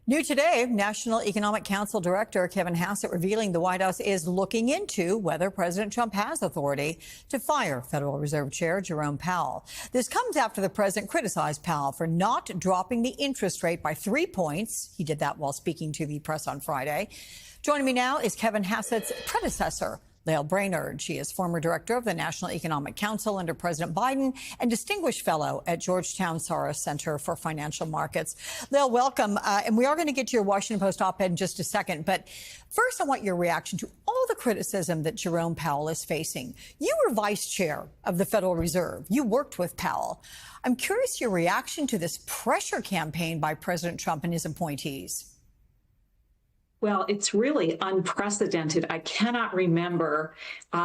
New today, National Economic Council Director Kevin Hassett revealing the White House is looking into whether President Trump has authority to fire Federal Reserve Chair Jerome Powell. This comes after the president criticized Powell for not dropping the interest rate by 3 points. He did that while speaking to the press on Friday. Joining me now is Kevin Hassett's predecessor, Lael Brainerd. She is former director of the National Economic Council under President Biden and distinguished fellow at Georgetown Soros Center for Financial Markets. Lael, welcome. And we are going to get to your Washington Post op-ed in just a second. But first, I want your reaction to all the criticism that Jerome Powell is facing. You were vice chair of the Federal Reserve. You worked with Powell. I'm curious your reaction to this pressure campaign by President Trump and his appointees. Well, it's really unprecedented. I cannot remember,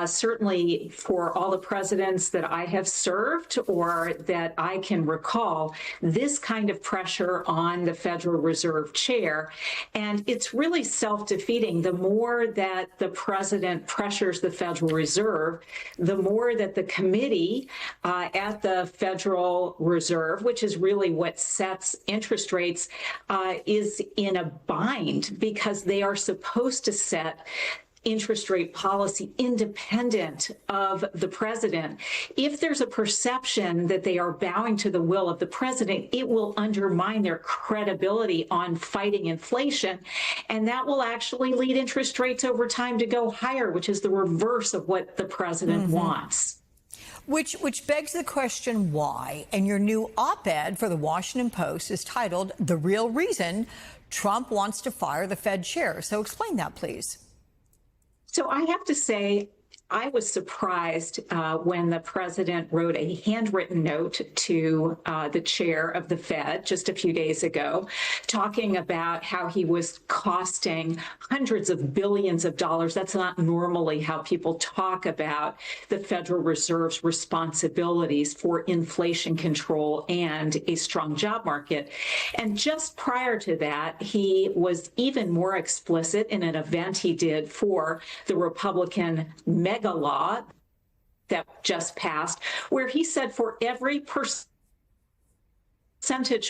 certainly for all the presidents that I have served or that I can recall, this kind of pressure on the Federal Reserve Chair. And it's really self-defeating. The more that the president pressures the Federal Reserve, the more that the committee at the Federal Reserve, which is really what sets interest rates, is in a bind because they are supposed to set interest rate policy independent of the president. If there's a perception that they are bowing to the will of the president, it will undermine their credibility on fighting inflation. And that will actually lead interest rates over time to go higher, which is the reverse of what the president wants. Which begs the question why. And your new op-ed for the Washington Post is titled "The Real Reason Trump Wants to Fire the Fed Chair." So explain that, please. So I have to say, I was surprised when the president wrote a handwritten note to the chair of the Fed just a few days ago, talking about how he was costing hundreds of billions of dollars. That's not normally how people talk about the Federal Reserve's responsibilities for inflation control and a strong job market. And just prior to that, he was even more explicit in an event he did for the Republican mega law that just passed, where he said for every percentage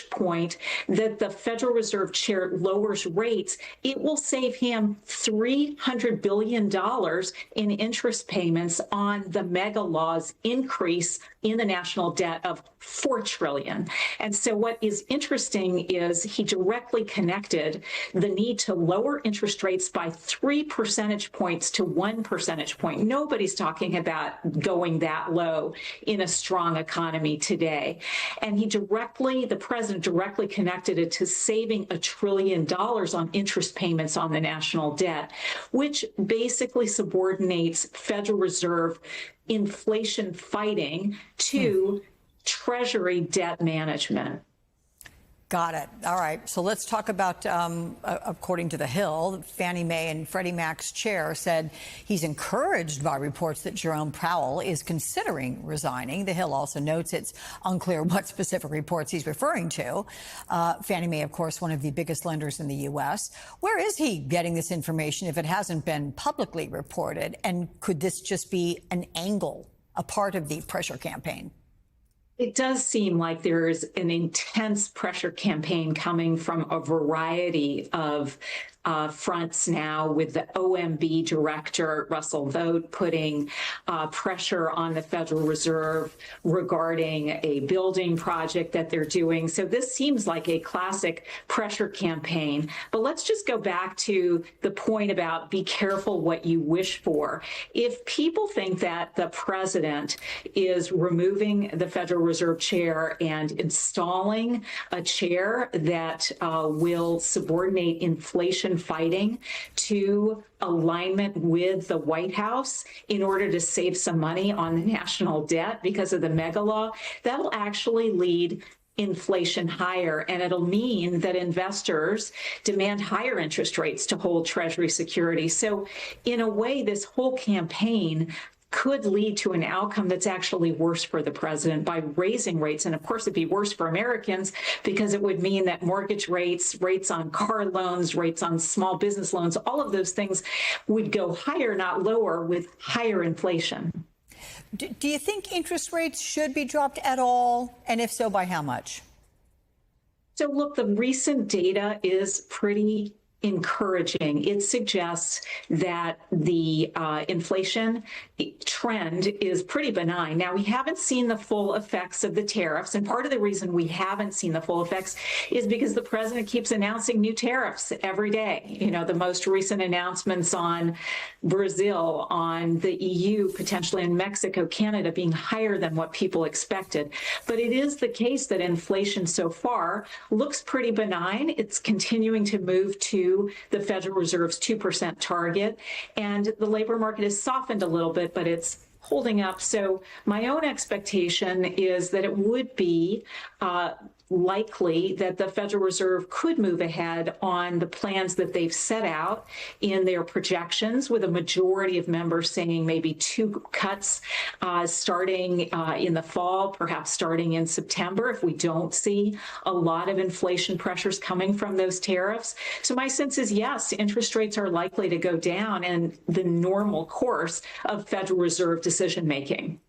point that the Federal Reserve Chair lowers rates, it will save him $300 billion in interest payments on the mega law's increase in the national debt of $4 trillion. And so what is interesting is he directly connected the need to lower interest rates by 3 percentage points to 1 percentage point. Nobody's talking about going that low in a strong economy today. And the president directly connected it to saving $1 trillion on interest payments on the national debt, which basically subordinates Federal Reserve inflation fighting to Treasury debt management. Got it. All right. So let's talk about, according to The Hill, Fannie Mae and Freddie Mac's chair said he's encouraged by reports that Jerome Powell is considering resigning. The Hill also notes it's unclear what specific reports he's referring to. Fannie Mae, of course, one of the biggest lenders in the U.S. Where is he getting this information if it hasn't been publicly reported? And could this just be an angle, a part of the pressure campaign? It does seem like there is an intense pressure campaign coming from a variety of fronts now, with the OMB director, Russell Vought, putting pressure on the Federal Reserve regarding a building project that they're doing. So this seems like a classic pressure campaign. But let's just go back to the point about be careful what you wish for. If people think that the president is removing the Federal Reserve Chair and installing a chair that will subordinate inflation fighting to alignment with the White House in order to save some money on the national debt because of the mega law, that'll actually lead inflation higher, and it'll mean that investors demand higher interest rates to hold Treasury securities. So in a way, this whole campaign could lead to an outcome that's actually worse for the president by raising rates. And of course, it'd be worse for Americans because it would mean that mortgage rates, rates on car loans, rates on small business loans, all of those things would go higher, not lower, with higher inflation. Do you think interest rates should be dropped at all? And if so, by how much? So look, the recent data is pretty encouraging. It suggests that the inflation trend is pretty benign. Now, we haven't seen the full effects of the tariffs, and part of the reason we haven't seen the full effects is because the president keeps announcing new tariffs every day. You know, the most recent announcements on Brazil, on the EU, potentially in Mexico, Canada being higher than what people expected. But it is the case that inflation so far looks pretty benign. It's continuing to move to the Federal Reserve's 2% target, and the labor market has softened a little bit, but it's holding up. So my own expectation is that it would be likely that the Federal Reserve could move ahead on the plans that they've set out in their projections, with a majority of members saying maybe 2 cuts starting in the fall, perhaps starting in September, if we don't see a lot of inflation pressures coming from those tariffs. So my sense is, yes, interest rates are likely to go down in the normal course of Federal Reserve decision making.